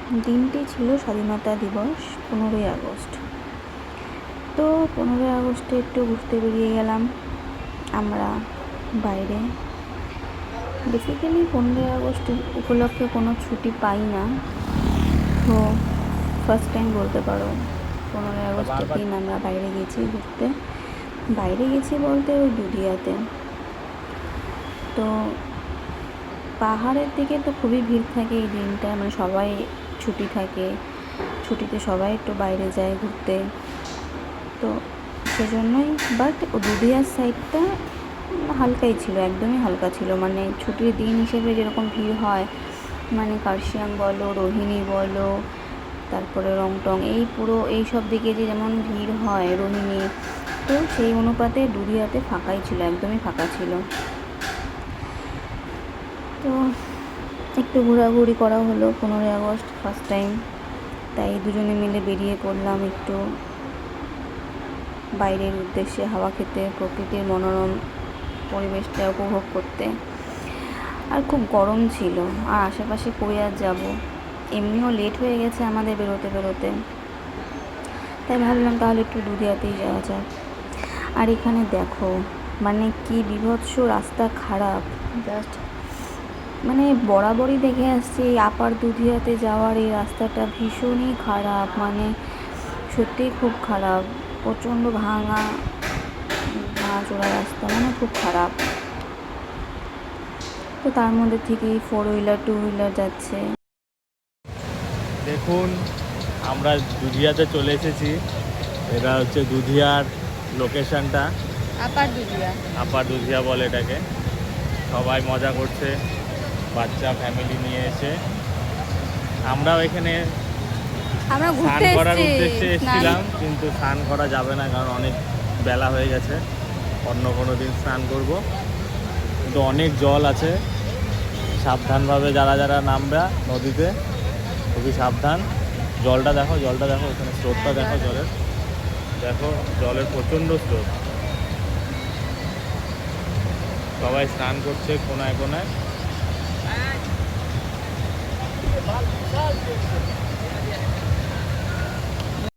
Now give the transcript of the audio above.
দিনটি ছিল স্বাধীনতা দিবস 15ই আগস্ট। তো 15ই আগস্টে একটু ঘুরতে বেরিয়ে গেলাম আমরা বাইরে। বেসিক্যালি 15ই আগস্ট উপলক্ষে কোনো ছুটি পাই না, তো ফার্স্ট টাইম বলতে পারো 15ই আগস্টের দিন আমরা বাইরে গেছি ঘুরতে। বাইরে গেছি বলতে ওই দুধিয়াতে। তো পাহাড়ের দিকে তো খুবই ভিড় থাকে এই দিনটা, মানে সবাই ছুটি থাকে, ছুটিতে সবাই একটু বাইরে যায় ঘুরতে। তো সেজন্যই বাট দুধিয়ার সাইডটা হালকাই ছিল, একদমই হালকা ছিল, মানে ছুটির দিন হিসেবে যেরকম ভিড় হয়, মানে কার্শিয়াং বলো, রোহিণী বলো, তারপরে রংটং, এই পুরো এই সব দিকে যে যেমন ভিড় হয় রোহিণী, তো সেই অনুপাতে দুধিয়াতে ফাঁকাই ছিল, একদমই ফাঁকা ছিল। তো একটু ঘোরাঘুরি করা হলো 15ই আগস্ট ফার্স্ট টাইম, তাই দুজনে মিলে বেরিয়ে পড়লাম একটু বাইরের উদ্দেশ্যে হাওয়া খেতে, প্রকৃতির মনোরম পরিবেশটা উপভোগ করতে। আর খুব গরম ছিল, আর আশেপাশে কই আর যাবো, এমনিও লেট হয়ে গেছে আমাদের বেরোতে বেরোতে, তাই ভাবলাম তাহলে একটু দুধিয়াতেই যাওয়া যাক। আর এখানে দেখো মানে কি বিভৎস রাস্তা, খারাপ জাস্ট, মানে বরাবরই দেখে আসছি এই আপার দুধিয়াতে যাওয়ার এই রাস্তাটা ভীষণই খারাপ, মানে সত্যিই খুব খারাপ, প্রচণ্ড ভাঙাচোরা রাস্তা, মানে খুব খারাপ। তো তার মধ্যে থেকেই 4 হুইলার 2 হুইলার যাচ্ছে। দেখুন আমরা দুধিয়াতে চলে এসেছি। এটা হচ্ছে দুধিয়ার লোকেশনটা, আপার দুধিয়া বলে এটাকে। সবাই মজা করছে, বাচ্চা ফ্যামিলি নিয়ে এসে। আমরাও এখানে স্নান করার উদ্দেশ্যে এসেছিলাম, কিন্তু স্নান করা যাবে না কারণ অনেক বেলা হয়ে গেছে, অন্য কোনো দিন স্নান করব। কিন্তু অনেক জল আছে, সাবধানভাবে যারা যারা নামবে নদীতে খুবই সাবধান। জলটা দেখো, জলটা দেখো, ওখানে স্রোতটা দেখো, জলের দেখো, জলের প্রচণ্ড স্রোত। সবাই স্নান করছে কোনায় কোনায়।